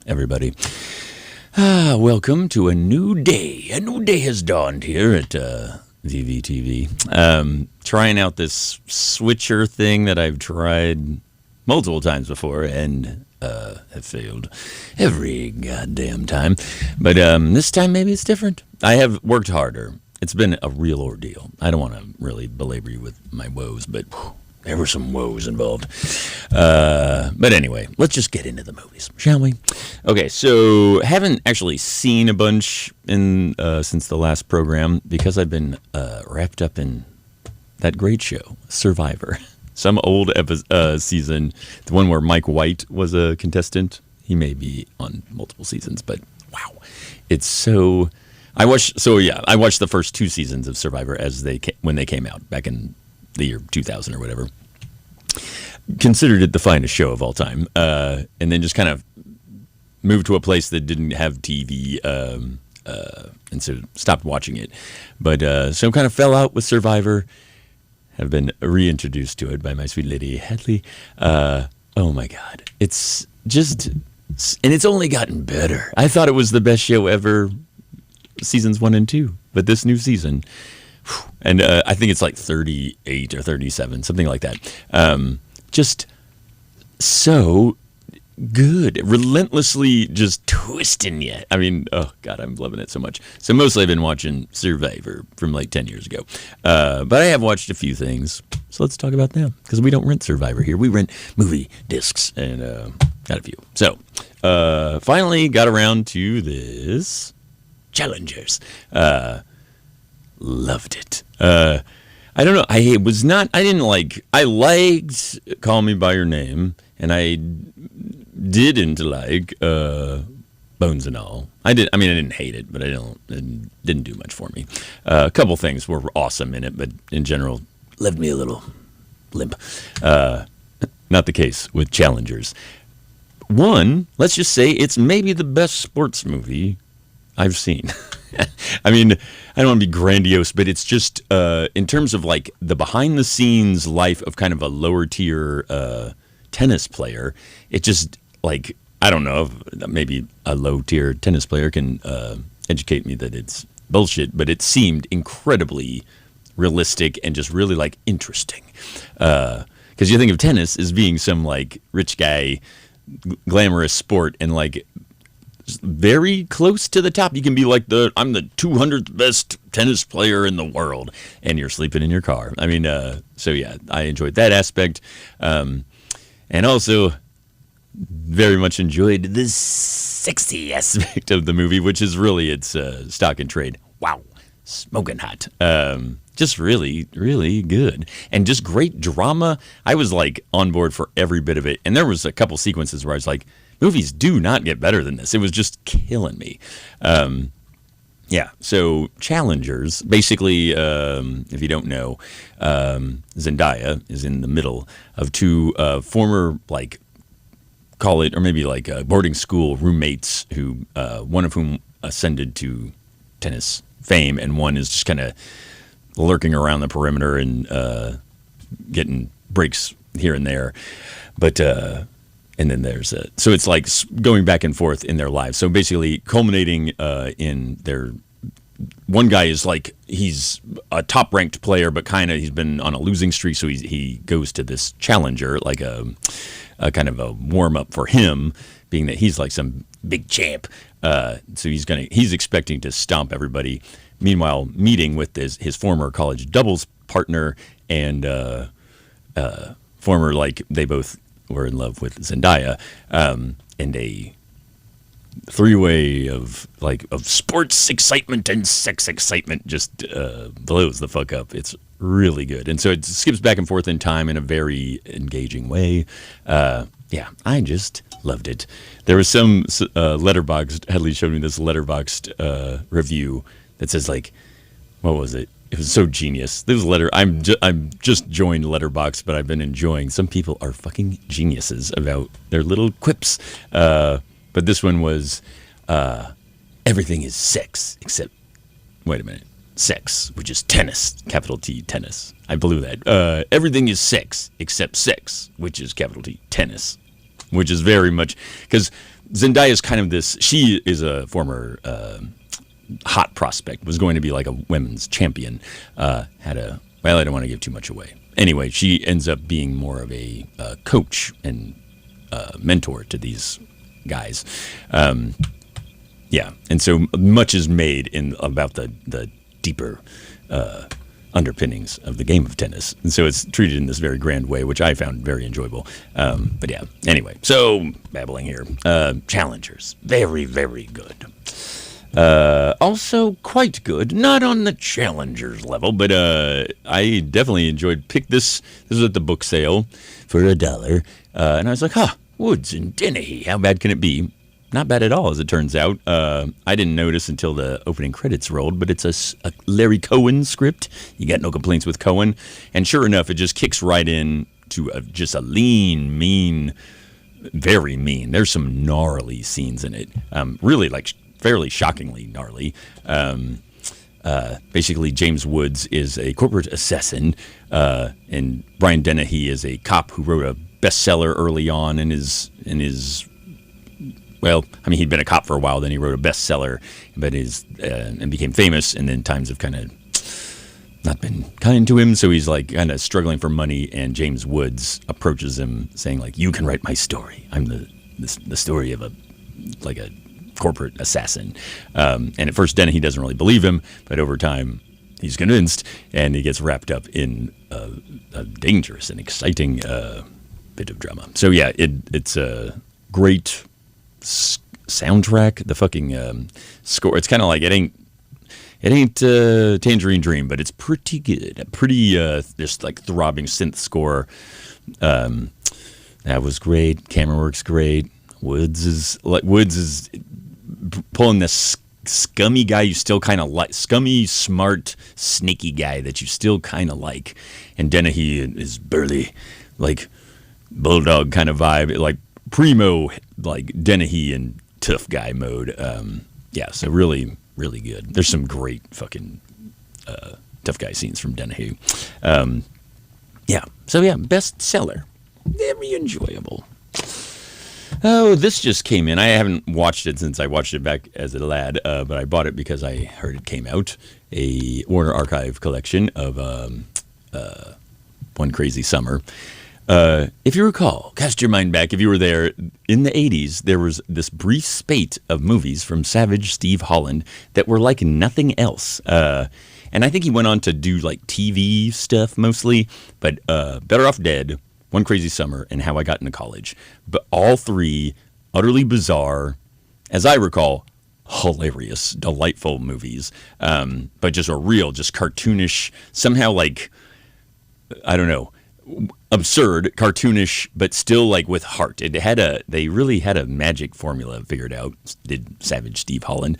everybody. Welcome to a new day. A new day has dawned here at VVTV. Trying out this switcher thing that I've tried multiple times before and have failed every goddamn time. But this time maybe it's different. I have worked harder. It's been a real ordeal. I don't want to really belabor you with my woes, but there were some woes involved. But anyway, let's just get into the movies, shall we? Okay, so haven't actually seen a bunch in since the last program because I've been wrapped up in that great show, Survivor. Some old season, the one where Mike White was a contestant. He may be on multiple seasons, but wow, it's so. I watched the first two seasons of Survivor when they came out back in the year 2000 or whatever. Considered it the finest show of all time, and then just kind of moved to a place that didn't have TV, and so stopped watching it. But so kind of fell out with Survivor. Have been reintroduced to it by my sweet lady Hadley. Oh my God, it's just, and it's only gotten better. I thought it was the best show ever, seasons 1 and 2, but this new season, and I think it's like 38 or 37, something like that. Just so good, relentlessly just twisting you. I mean, oh God, I'm loving it so much. So mostly I've been watching Survivor from like 10 years ago. But I have watched a few things. So let's talk about them, because we don't rent Survivor here. We rent movie discs, and got a few. So finally got around to this Challengers. Loved it. I don't know. I liked Call Me By Your Name, and I didn't like Bones and All. I didn't hate it, but it didn't do much for me. A couple things were awesome in it, but in general, left me a little limp. Not the case with Challengers. One, let's just say it's maybe the best sports movie I've seen. I mean, I don't want to be grandiose, but it's just in terms of like the behind the scenes life of kind of a lower tier tennis player. It just, like, I don't know, maybe a low tier tennis player can educate me that it's bullshit, but it seemed incredibly realistic and just really like interesting. Because you think of tennis as being some like rich guy, glamorous sport, and like very close to the top. You can be like I'm the 200th best tennis player in the world, and you're sleeping in your car. I mean, so yeah, I enjoyed that aspect, and also very much enjoyed the sexy aspect of the movie, which is really its stock in trade. Wow, smoking hot. Just really, really good, and just great drama. I was like on board for every bit of it, and there was a couple sequences where I was like, movies do not get better than this. It was just killing me. Yeah, so Challengers, basically, if you don't know, Zendaya is in the middle of two former, like, call it, or maybe like boarding school roommates who, one of whom ascended to tennis fame, and one is just kind of lurking around the perimeter and getting breaks here and there. But and then there's so it's like going back and forth in their lives. So basically culminating in their, one guy is like, he's a top ranked player, but kind of he's been on a losing streak. So he goes to this challenger, like a kind of a warm up for him, being that he's like some big champ. So he's expecting to stomp everybody. Meanwhile, meeting with his former college doubles partner and former, like, they both were in love with Zendaya, and a three-way of sports excitement and sex excitement just blows the fuck up. It's really good, and so it skips back and forth in time in a very engaging way. Yeah, I just loved it. There was some Letterboxd. Hadley showed me this Letterboxd review that says, like, what was it? It was so genius. This was I'm just joined Letterboxd, but I've been enjoying. Some people are fucking geniuses about their little quips. But this one was, everything is sex except, wait a minute, sex, which is tennis, capital T, tennis. I blew that. Everything is sex except sex, which is capital T, tennis, which is very much, because Zendaya's kind of this. She is a former hot prospect. Was going to be like a women's champion. Had a well. I don't want to give too much away. Anyway, she ends up being more of a coach and mentor to these guys. Yeah, and so much is made about the deeper underpinnings of the game of tennis, and so it's treated in this very grand way, which I found very enjoyable. But yeah, anyway, so babbling here. Challengers, very, very good. Also quite good, not on the Challengers level, but I definitely enjoyed. Pick this. This was at the book sale for $1, and I was like, Woods and Dennehy. How bad can it be? Not bad at all, as it turns out. I didn't notice until the opening credits rolled, but it's a Larry Cohen script. You got no complaints with Cohen. And sure enough, it just kicks right in to just a lean, mean, very mean. There's some gnarly scenes in it. Really, like, fairly shockingly gnarly. Basically, James Woods is a corporate assassin, and Brian Dennehy is a cop who wrote a bestseller early on in his well, I mean, he'd been a cop for a while, then he wrote a bestseller, but and became famous, and then times have kind of not been kind to him, so he's like kind of struggling for money, and James Woods approaches him saying like, you can write my story. I'm the story of a corporate assassin. And at first Dennehy doesn't really believe him, but over time he's convinced, and he gets wrapped up in a dangerous and exciting bit of drama. So yeah, it's a great soundtrack. The fucking score, it's kind of like it ain't Tangerine Dream, but it's pretty good. Pretty just like throbbing synth score. That was great. Camera work's great. Woods is pulling this scummy guy you still kind of like, scummy, smart, snaky guy that you still kind of like, and Dennehy is burly, like bulldog kind of vibe, like primo, like Dennehy and tough guy mode. Yeah, so really, really good. There's some great fucking tough guy scenes from Dennehy. Yeah, so yeah, bestseller, very enjoyable. Oh, this just came in. I haven't watched it since I watched it back as a lad, but I bought it because I heard it came out. A Warner Archive collection of One Crazy Summer. If you recall, cast your mind back, if you were there, in the 80s, there was this brief spate of movies from Savage Steve Holland that were like nothing else. And I think he went on to do like TV stuff mostly, but Better Off Dead, One Crazy Summer, and How I Got Into College. But all three utterly bizarre, as I recall, hilarious, delightful movies. But just just cartoonish, somehow like, I don't know, absurd, cartoonish, but still like with heart. They really had a magic formula figured out, did Savage Steve Holland.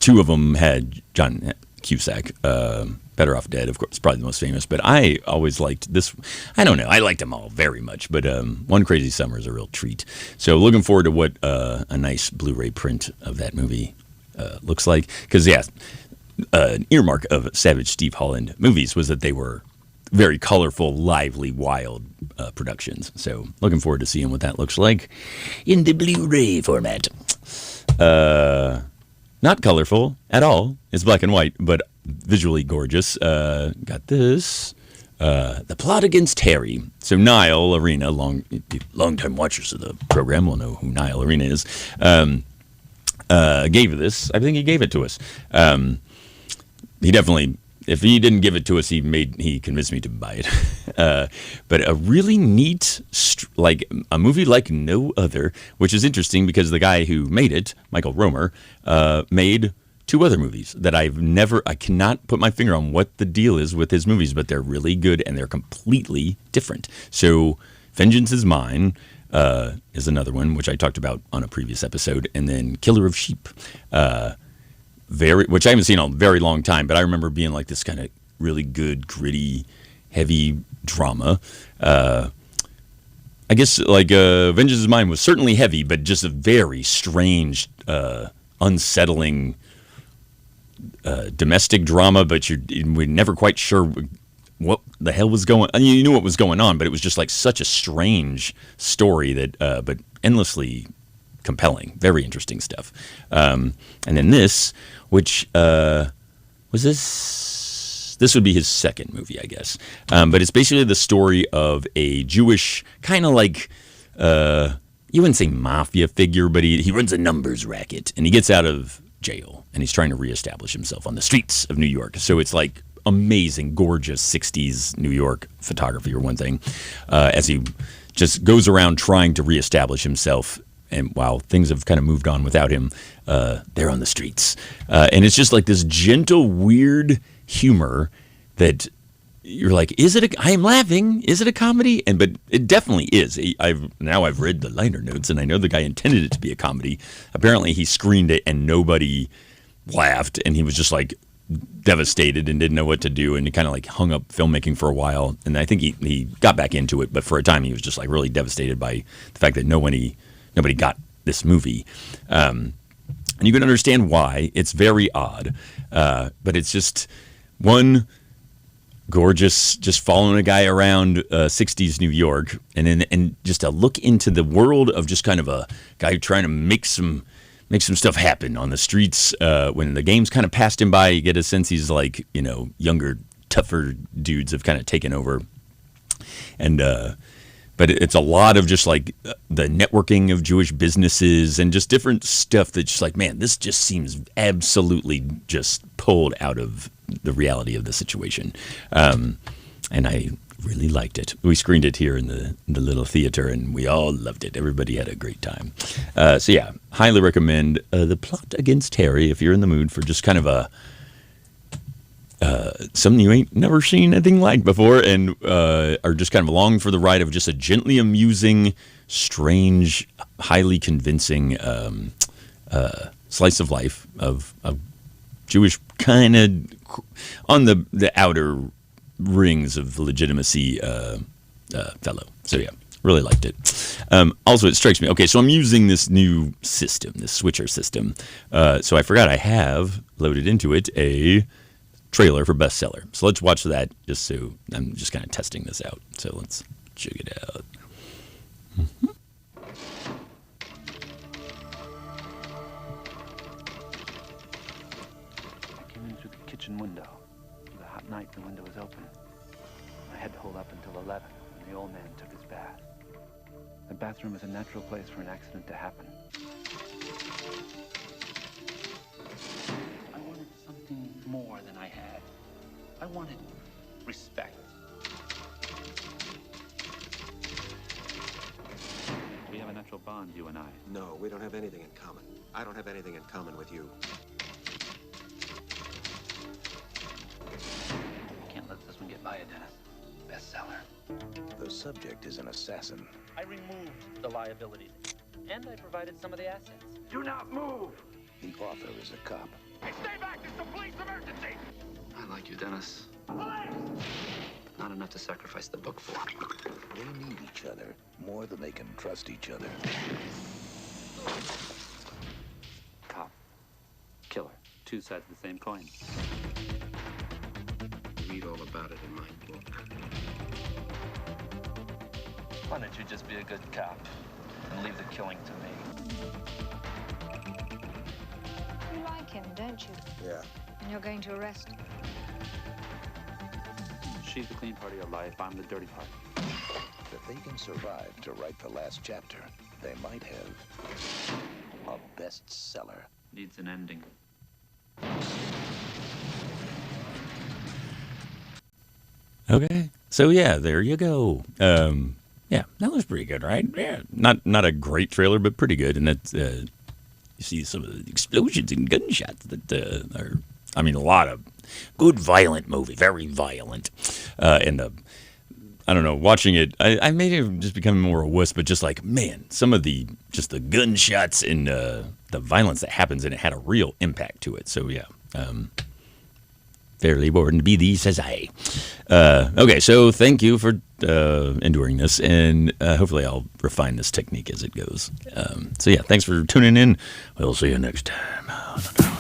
Two of them had John Cusack. Better Off Dead, of course, probably the most famous, but I always liked this. I don't know, I liked them all very much, but One Crazy Summer is a real treat. So looking forward to what a nice Blu-ray print of that movie looks like. Because, yeah, an earmark of Savage Steve Holland movies was that they were very colorful, lively, wild productions. So looking forward to seeing what that looks like in the Blu-ray format. Not colorful at all. It's black and white, but visually gorgeous. Got this. The Plot Against Harry. So Niall Arena, long-time watchers of the program will know who Niall Arena is, gave this. I think he gave it to us. He definitely, if he didn't give it to us, he convinced me to buy it. But a really neat, like a movie like no other, which is interesting because the guy who made it, Michael Romer, made two other movies that I cannot put my finger on what the deal is with his movies, but they're really good and they're completely different. So Vengeance Is Mine is another one, which I talked about on a previous episode, and then Killer of Sheep, which I haven't seen in a very long time, but I remember being like this kind of really good, gritty, heavy drama. I guess like Vengeance Is Mine was certainly heavy, but just a very strange, unsettling domestic drama, but we're never quite sure what the hell was going on. You knew what was going on, but it was just like such a strange story that, but endlessly compelling, very interesting stuff. And then this, which was this would be his second movie, I guess. But it's basically the story of a Jewish kind of like, you wouldn't say mafia figure, but he runs a numbers racket, and he gets out of jail, and he's trying to reestablish himself on the streets of New York. So it's like amazing, gorgeous 60s New York photography, or one thing, as he just goes around trying to reestablish himself. And while things have kind of moved on without him, they're on the streets. And it's just like this gentle, weird humor that you're like, I am laughing. Is it a comedy? But it definitely is. I've read the liner notes, and I know the guy intended it to be a comedy. Apparently he screened it and nobody laughed, and he was just like devastated and didn't know what to do, and he kind of like hung up filmmaking for a while. And I think he got back into it, but for a time he was just like really devastated by the fact that nobody got this movie. And you can understand why. It's very odd. But it's just one gorgeous, just following a guy around 60s New York, and just a look into the world of just kind of a guy trying to make some stuff happen on the streets. When the game's kind of passed him by, you get a sense he's like, younger, tougher dudes have kind of taken over. And but it's a lot of just like the networking of Jewish businesses and just different stuff that's just like, man, this just seems absolutely just pulled out of the reality of the situation. And I really liked it. We screened it here in the little theater, and we all loved it. Everybody had a great time. So yeah, highly recommend The Plot Against Harry if you're in the mood for just kind of a something you ain't never seen anything like before, and are just kind of along for the ride of just a gently amusing, strange, highly convincing slice of life of a Jewish kind of on the outer rings of legitimacy fellow. So yeah, really liked it. Also, it strikes me, okay, so I'm using this new system, this switcher system. So I forgot I have loaded into it a trailer for bestseller. So let's watch that, just so I'm just kind of testing this out. So let's check it out. Mm-hmm. I came in through the kitchen window. It was a hot night, the window was open. I had to hold up until 11 when the old man took his bath. The bathroom is a natural place for an accident to happen. I wanted something more than I had. I wanted respect. We have a natural bond, you and I. No, we don't have anything in common. I don't have anything in common with you. Can't let this one get by you, Dennis. Bestseller. The subject is an assassin. I removed the liabilities, and I provided some of the assets. Do not move! The author is a cop. Hey, stay back! It's a police emergency! I like you, Dennis. Police! Not enough to sacrifice the book for. They need each other more than they can trust each other. Cop. Killer. Two sides of the same coin. Read all about it in my book. Why don't you just be a good cop and leave the killing to me? You like him, don't you? Yeah. And you're going to arrest him. She's the clean part of your life. I'm the dirty part. If they can survive to write the last chapter, they might have a bestseller. Needs an ending. Okay, so yeah, there you go. Yeah, that was pretty good, right? Yeah, not a great trailer, but pretty good. And that's you see some of the explosions and gunshots that are, I mean, a lot of good violent movie, very violent. And I don't know, watching it, I may have just become more a wuss, but just like, man, some of the gunshots and the violence that happens in it had a real impact to it. So yeah, fairly important to be thee, says I. Okay, so thank you for enduring this, and hopefully I'll refine this technique as it goes. So yeah, thanks for tuning in. We'll see you next time.